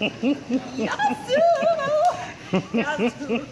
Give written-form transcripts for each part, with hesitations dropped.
Yasu! Yasu!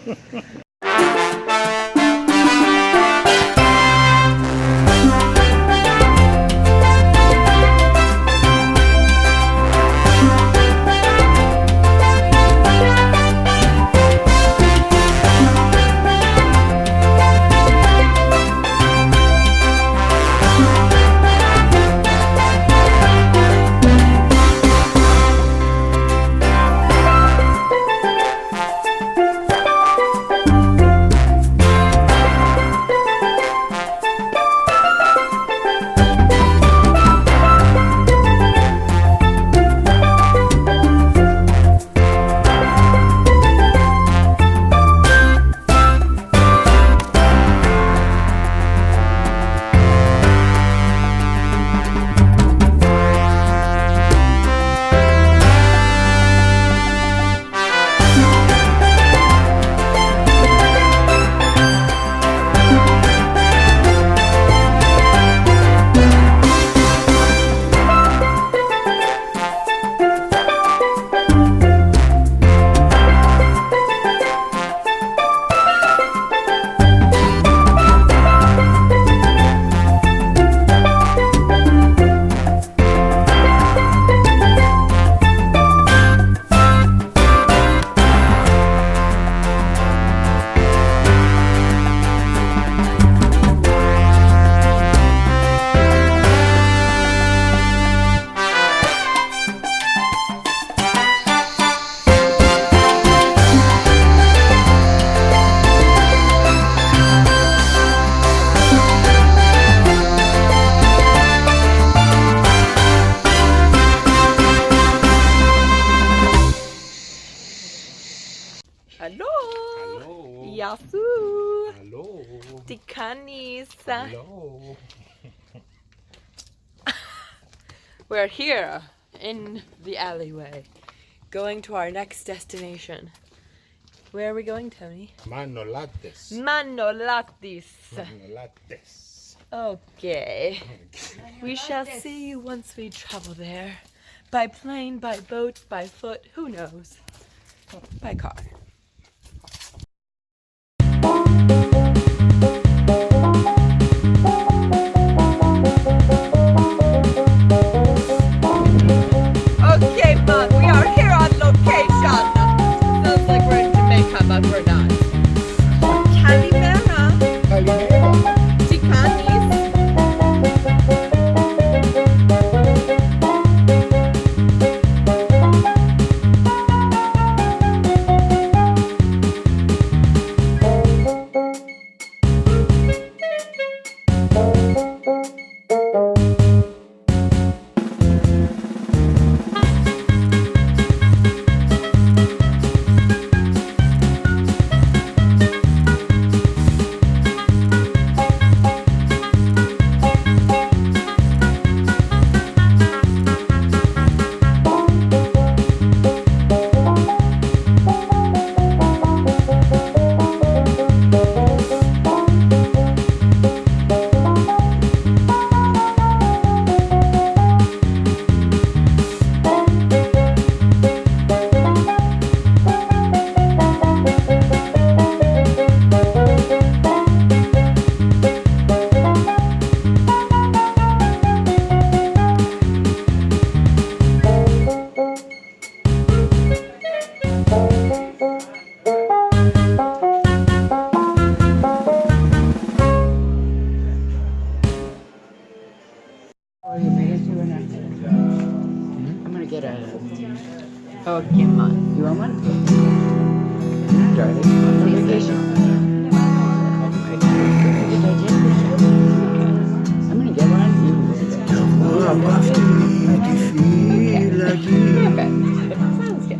Hallo! Yasu! Hallo! Die Kanis! Hallo! We're here in the alleyway, going to our next destination. Where are we going, Tony? Manolates. Manolates. Manolates. Okay. We shall see you once we travel there. By plane, by boat, by foot, who knows? By car. Okay, Mom, we are here on location. Sounds like we're in Jamaica, but we're not. Calimera. Calimera. Ticanis. I'm gonna get a. Okay, man. You want one? Darling. On vacation. I'm gonna get one. Okay. Sounds good.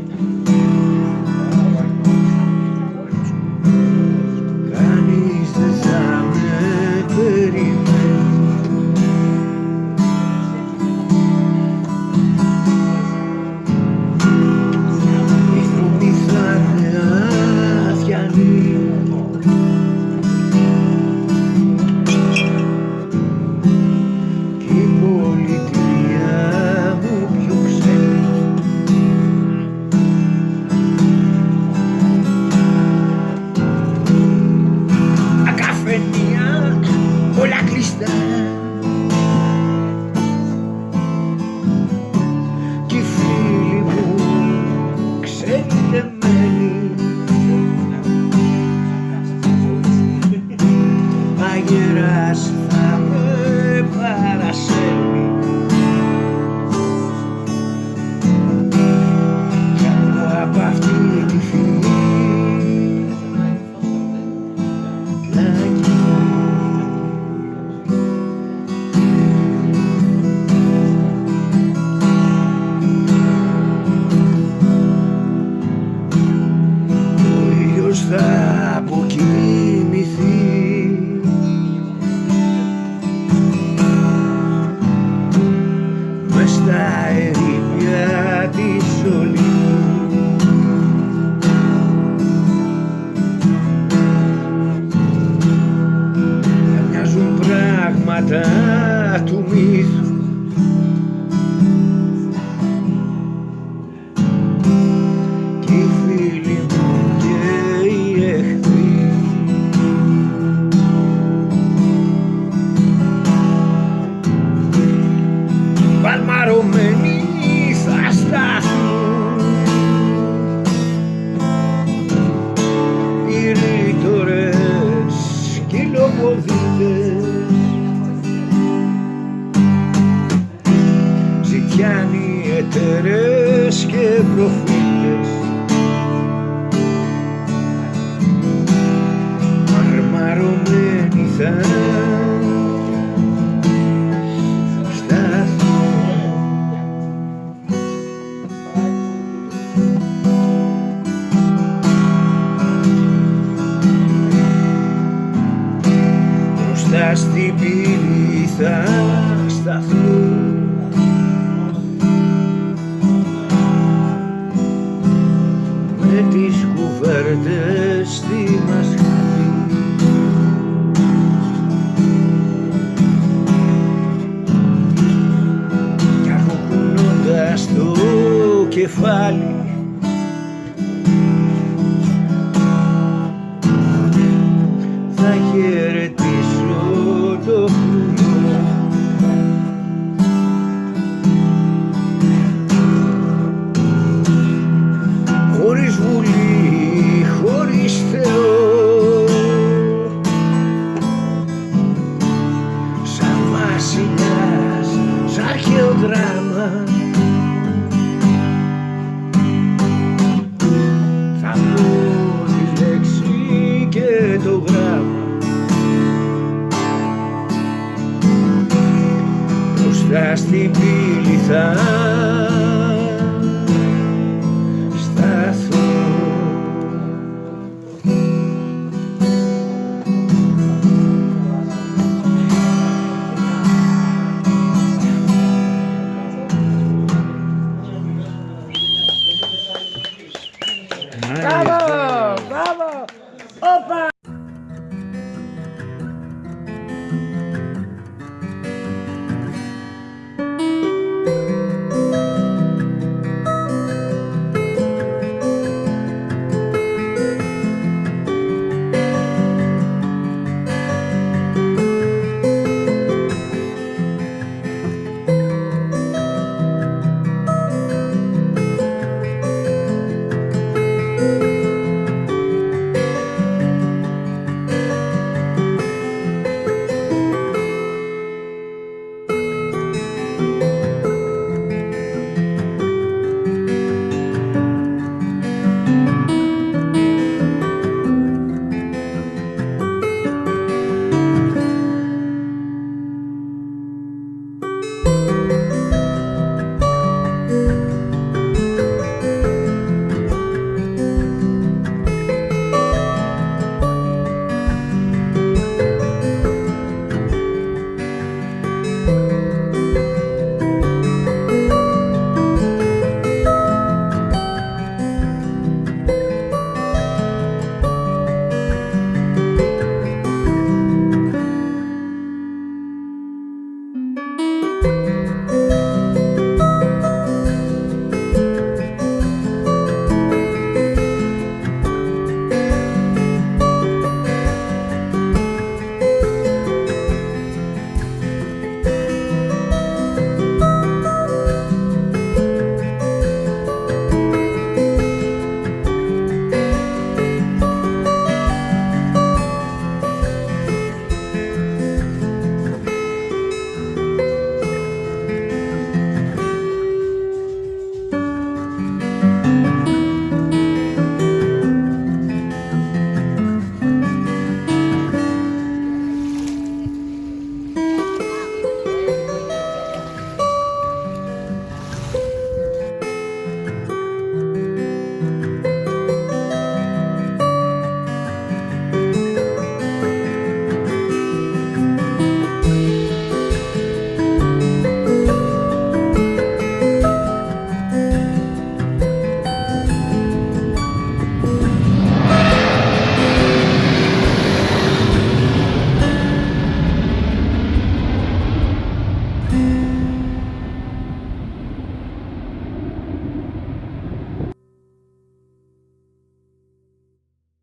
Πολιτεία έτερες και προφήτες, μαρμαρωμένοι θα σταθούν. Μπροστά στην πύλη θα σταθούν. Με τις κουβέρτες στη μασχάλη, κι αποκουνώντας το κεφάλι θα χαιρετήσω το χρόνο. Χωρίς βουλή, χωρίς Θεό, σαν βασιλιάς, σαν αρχαίο δράμα, θα πω τη λέξη και το γράμμα. Μπροστά στην πύλη θα σταθώ. Μπράβο!